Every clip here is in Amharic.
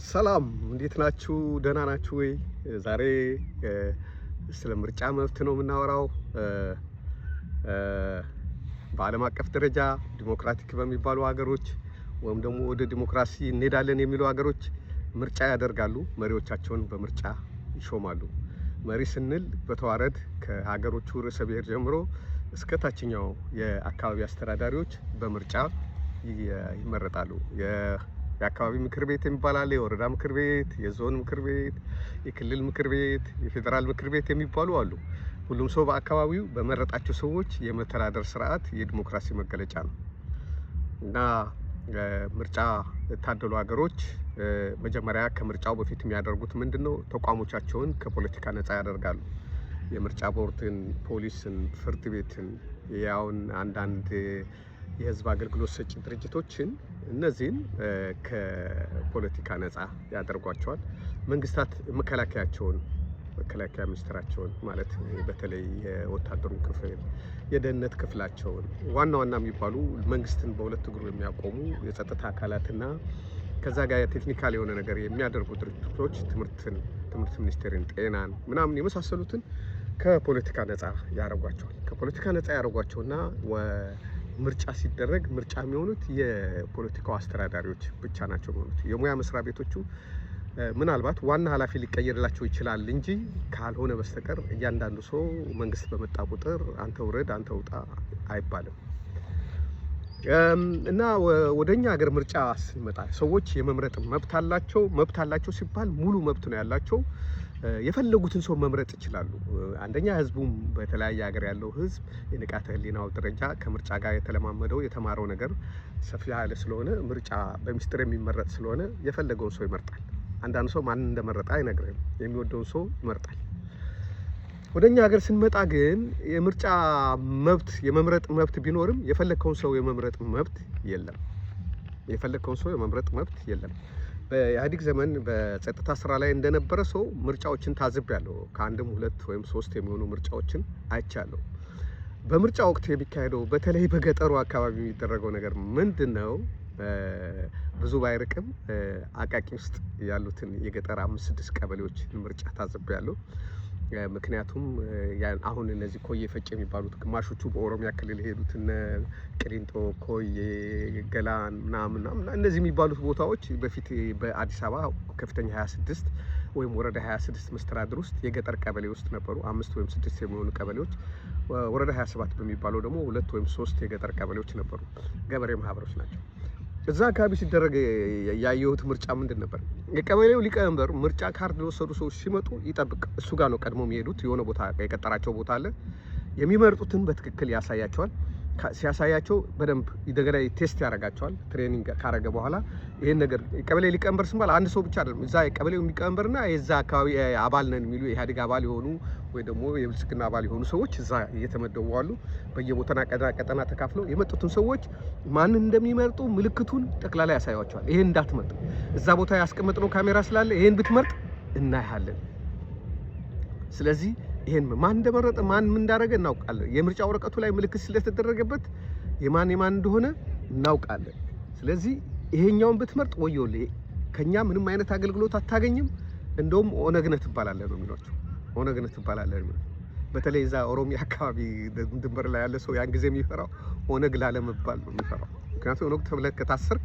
ሰላም እንዴት ናችሁ? ደህና ናችሁ ወይ? ዛሬ ስለ ምርጫ መብት ነው የምናወራው። በዓለም አቀፍ ደረጃ ዲሞክራቲክ በሚባሉ ሀገሮች ወይም ደግሞ ወደ ዲሞክራሲ እንሄዳለን የሚሉ ሀገሮች ምርጫ ያደርጋሉ። መሪዎቻቸውን በምርጫ ይሾማሉ። መሪ ስንል በተዋረድ ከሀገሮቹ ርዕሰ ብሔር ጀምሮ እስከ ታችኛው የአካባቢ አስተዳዳሪዎች በምርጫ ይመረጣሉ። የአካባቢ ምክር ቤት የሚባል አለ፣ የወረዳ ምክር ቤት፣ የዞን ምክር ቤት፣ የክልል ምክር ቤት፣ የፌዴራል ምክር ቤት የሚባሉ አሉ። ሁሉም ሰው በአካባቢው በመረጣቸው ሰዎች የመተዳደር ስርዓት የዲሞክራሲ መገለጫ ነው እና ምርጫ የታደሉ ሀገሮች መጀመሪያ ከምርጫው በፊት የሚያደርጉት ምንድነው? ተቋሞቻቸውን ከፖለቲካ ነፃ ያደርጋሉ። የምርጫ ቦርድን፣ ፖሊስን፣ ፍርድ ቤትን፣ ያውን አንዳንድ የህዝብ አገልግሎት ሰጪ ድርጅቶችን እነዚህን ከፖለቲካ ነፃ ያደርጓቸዋል። መንግስታት መከላከያ ሚኒስትራቸውን ማለት በተለይ የወታደሩን ክፍል፣ የደህንነት ክፍላቸውን ዋና የሚባሉ መንግስትን በሁለት እግሩ የሚያቆሙ የጸጥታ አካላትና ከዛ ጋር ቴክኒካል የሆነ ነገር የሚያደርጉ ድርጅቶች ትምህርት ሚኒስቴርን፣ ጤናን ምናምን የመሳሰሉትን ከፖለቲካ ነፃ ያደርጓቸዋል። ከፖለቲካ ነፃ ያደርጓቸውና ምርጫ ሲደረግ ምርጫ የሚሆኑት የፖለቲካው አስተዳዳሪዎች ብቻ ናቸው የሚሆኑት። የሙያ መስሪያ ቤቶቹ ምናልባት ዋና ኃላፊ ሊቀየርላቸው ይችላል እንጂ ካልሆነ በስተቀር እያንዳንዱ ሰው መንግስት በመጣ ቁጥር አንተ ውረድ አንተ ውጣ አይባልም። እና ወደኛ ሀገር ምርጫ ሲመጣ ሰዎች የመምረጥ መብት አላቸው ሲባል ሙሉ መብት ነው ያላቸው። የፈለጉትን ሰው መምረጥ ይችላሉ። አንደኛ ህዝቡም በተለያየ ሀገር ያለው ህዝብ የንቃተ ህሊናው ደረጃ ከምርጫ ጋር የተለማመደው የተማረው ነገር ሰፊ ያለ ስለሆነ ምርጫ በሚስጥር የሚመረጥ ስለሆነ የፈለገውን ሰው ይመርጣል። አንዳንድ ሰው ማንን እንደመረጠ አይነግርም፣ የሚወደውን ሰው ይመርጣል። ወደኛ ሀገር ስንመጣ ግን የምርጫ መብት የመምረጥ መብት ቢኖርም የፈለከውን ሰው የመምረጥ መብት የለም። በኢህአዴግ ዘመን በጸጥታ ስራ ላይ እንደነበረ ሰው ምርጫዎችን ታዝቤያለሁ። ከአንድም ሁለት ወይም ሶስት የሚሆኑ ምርጫዎችን አይቻለሁ። በምርጫ ወቅት የሚካሄደው በተለይ በገጠሩ አካባቢ የሚደረገው ነገር ምንድነው? ብዙ ባይርቅም አቃቂ ውስጥ ያሉትን የገጠር 5-6 ቀበሌዎች ምርጫ ታዝቤያለሁ። ምክንያቱም አሁን እነዚህ ኮዬ ፈጭ የሚባሉት ግማሾቹ በኦሮሚያ ክልል የሄዱት እነ ቅሊንጦ፣ ኮዬ፣ ገላን ምናምን እነዚህ የሚባሉት ቦታዎች በፊት በአዲስ አበባ ከፍተኛ 26 ወይም ወረዳ 26 መስተዳድር ውስጥ የገጠር ቀበሌ ውስጥ ነበሩ 5 ወይም 6 የሚሆኑ ቀበሌዎች። ወረዳ 27 በሚባለው ደግሞ 2 ወይም 3 የገጠር ቀበሌዎች ነበሩ። ገበሬ ማህበሮች ናቸው። እዛ አካባቢ ሲደረግ ያየሁት ምርጫ ምንድን ነበር? የቀበሌው ሊቀመንበር ምርጫ ካርድ የወሰዱ ሰዎች ሲመጡ ይጠብቅ፣ እሱ ጋር ነው ቀድሞ የሚሄዱት። የሆነ ቦታ የቀጠራቸው ቦታ አለ። የሚመርጡትን በትክክል ያሳያቸዋል። ሲያሳያቸው በደንብ እንደገና ቴስት ያደርጋቸዋል። ትሬኒንግ ካረገ በኋላ ይሄን ነገር የቀበሌ ሊቀመንበር ሲባል አንድ ሰው ብቻ አይደለም። እዛ የቀበሌው ሊቀመንበርና የዛ አካባቢ አባል ነን የሚሉ የኢህአዴግ አባል የሆኑ ወይ ደግሞ የብልጽግና አባል የሆኑ ሰዎች እዛ እየተመደቡ አሉ። በየቦታና ቀጠና ተካፍለው የመጡትን ሰዎች ማንን እንደሚመርጡ ምልክቱን ጠቅላላ ያሳያቸዋል። ይሄን እንዳትመርጥ፣ እዛ ቦታ ያስቀመጥነው ካሜራ ስላለ ይሄን ብትመርጥ እናያለን። ስለዚህ ይሄን ማን እንደመረጠ ማን ምን እንዳደረገ እናውቃለን። የምርጫ ወረቀቱ ላይ ምልክት ስለተደረገበት የማን እንደሆነ እናውቃለን። ስለዚህ ይሄኛውን ብትመርጥ ወዮልህ፣ ከኛ ምንም አይነት አገልግሎት አታገኝም፣ እንደውም ኦነግነት ትባላለህ ነው የሚሏቸው። ኦነግነት ትባላለህ ነው። በተለይ እዛ ኦሮሚያ አካባቢ ድንበር ላይ ያለ ሰው ያን ጊዜ የሚፈራው ኦነግ ላለመባል ነው የሚፈራው። ምክንያቱም ኦነግ ተብለህ ከታሰርክ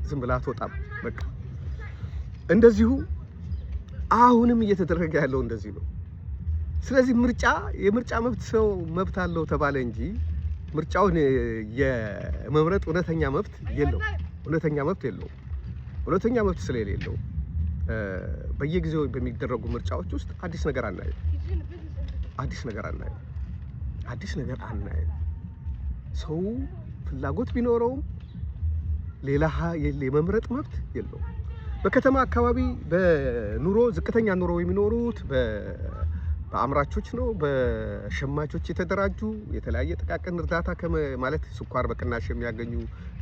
ዝም ብለህ አትወጣም። በቃ እንደዚሁ አሁንም እየተደረገ ያለው እንደዚህ ነው። ስለዚህ የምርጫ መብት ሰው መብት አለው ተባለ እንጂ ምርጫውን የመምረጥ እውነተኛ መብት የለውም። እውነተኛ መብት ስለሌለው በየጊዜው በሚደረጉ ምርጫዎች ውስጥ አዲስ ነገር አናየም። ሰው ፍላጎት ቢኖረውም ሌላ የመምረጥ መብት የለውም። በከተማ አካባቢ በኑሮ ዝቅተኛ ኑሮ የሚኖሩት በአምራቾች ነው። በሸማቾች የተደራጁ የተለያየ ጥቃቅን እርዳታ ማለት ስኳር በቅናሽ የሚያገኙ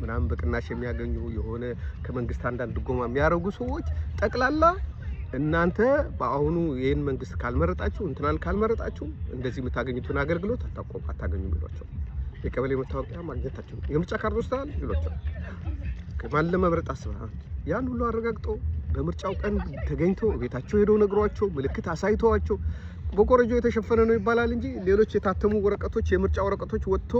ምናምን በቅናሽ የሚያገኙ የሆነ ከመንግስት አንዳንድ ድጎማ የሚያደርጉ ሰዎች ጠቅላላ እናንተ በአሁኑ ይህን መንግስት ካልመረጣችሁ ካልመረጣችሁ እንደዚህ የምታገኙትን አገልግሎት አታገኙ ይሏቸው። የቀበሌ መታወቂያ ማግኘታቸው የምርጫ ካርድ ወስደሃል ይሏቸው። ማን ለመምረጥ አስበሃል? ያን ሁሉ አረጋግጦ በምርጫው ቀን ተገኝቶ ቤታቸው ሄደው ነግሯቸው ምልክት አሳይተዋቸው በኮረጆ የተሸፈነ ነው ይባላል እንጂ ሌሎች የታተሙ ወረቀቶች የምርጫ ወረቀቶች ወጥቶ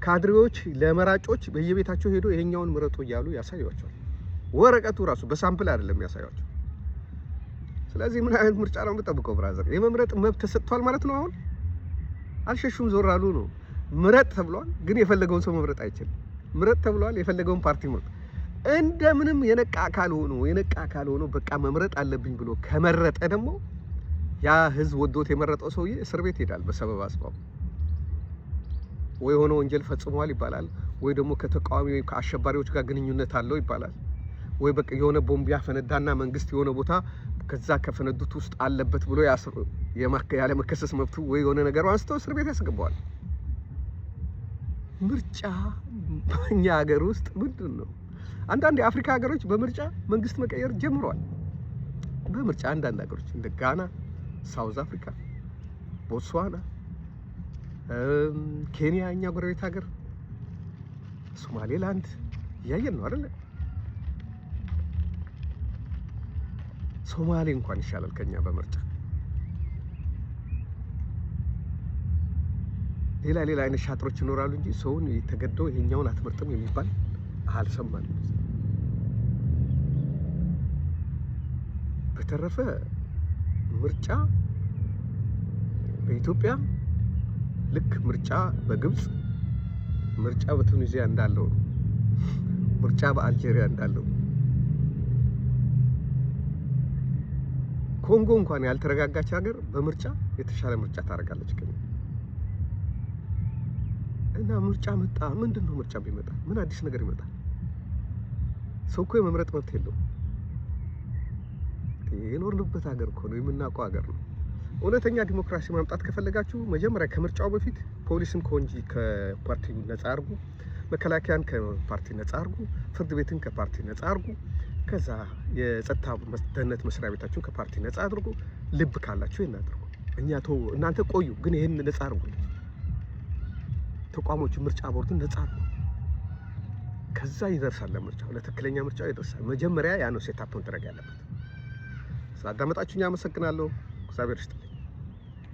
ካድሬዎች ለመራጮች በየቤታቸው ሄዶ ይሄኛውን ምረጡ እያሉ ያሳዩዋቸዋል። ወረቀቱ ራሱ በሳምፕል አይደለም ያሳዩዋቸው። ስለዚህ ምን አይነት ምርጫ ነው የምጠብቀው? ብራዘር የመምረጥ መብት ተሰጥቷል ማለት ነው። አሁን አልሸሹም ዞር አሉ ነው። ምረጥ ተብሏል፣ ግን የፈለገውን ሰው መምረጥ አይችልም። ምረጥ ተብሏል፣ የፈለገውን ፓርቲ ምረጥ። እንደምንም የነቃ አካል ሆኖ በቃ መምረጥ አለብኝ ብሎ ከመረጠ ደግሞ ያ ህዝብ ወዶት የመረጠው ሰውዬ እስር ቤት ይሄዳል በሰበብ አስባብ። ወይ ሆነ ወንጀል ፈጽሟል ይባላል፣ ወይ ደግሞ ከተቃዋሚ ወይ ከአሸባሪዎች ጋር ግንኙነት አለው ይባላል፣ ወይ በቃ የሆነ ቦምብ ያፈነዳና መንግስት የሆነ ቦታ ከዛ ከፈነዱት ውስጥ አለበት ብሎ ያለ መከሰስ መብቱ ወይ የሆነ ነገር አንስተው እስር ቤት ያስገባዋል። ምርጫ በእኛ ሀገር ውስጥ ምንድን ነው? አንዳንድ የአፍሪካ ሀገሮች በምርጫ መንግስት መቀየር ጀምረዋል። በምርጫ አንዳንድ ሀገሮች እንደ ጋና፣ ሳውዝ አፍሪካ፣ ቦትስዋና፣ ኬንያ፣ እኛ ጎረቤት ሀገር፣ ሶማሌላንድ እያየን ነው አይደለ? ሶማሌ እንኳን ይሻላል ከኛ በምርጫ። ሌላ አይነት ሻጥሮች ይኖራሉ እንጂ ሰውን ተገደው ይሄኛውን አትመርጥም የሚባል አልሰማንም። በተረፈ ምርጫ በኢትዮጵያ ልክ ምርጫ በግብጽ፣ ምርጫ በቱኒዚያ እንዳለው ነው። ምርጫ በአልጄሪያ እንዳለው ኮንጎ እንኳን ያልተረጋጋች ሀገር በምርጫ የተሻለ ምርጫ ታደርጋለች ከኛ። እና ምርጫ መጣ። ምንድነው ምርጫ ቢመጣ ምን አዲስ ነገር ይመጣል? ሰው እኮ የመምረጥ መብት የለውም። የኖርንበት ሀገር እኮ ነው፣ የምናውቀው ሀገር ነው። እውነተኛ ዲሞክራሲ ማምጣት ከፈለጋችሁ መጀመሪያ ከምርጫው በፊት ፖሊስን ከፓርቲ ነፃ አድርጉ፣ መከላከያን ከፓርቲ ነፃ አድርጉ፣ ፍርድ ቤትን ከፓርቲ ነፃ አድርጉ። ከዛ የጸጥታ ደህንነት መስሪያ ቤታችሁን ከፓርቲ ነፃ አድርጉ። ልብ ካላችሁ ይሄን አድርጉ። እናንተ ቆዩ፣ ግን ይሄን ነፃ አድርጉ። ተቋሞቹ ምርጫ ቦርድን ነፃ አድርጉ። ከዛ ይደርሳል ለምርጫው፣ ለትክክለኛ ምርጫው ይደርሳል። መጀመሪያ ያ ነው ሴታፕ መደረግ ያለበት። ስላዳመጣችሁኝ አመሰግናለሁ። እግዚአብሔር ይስጥ።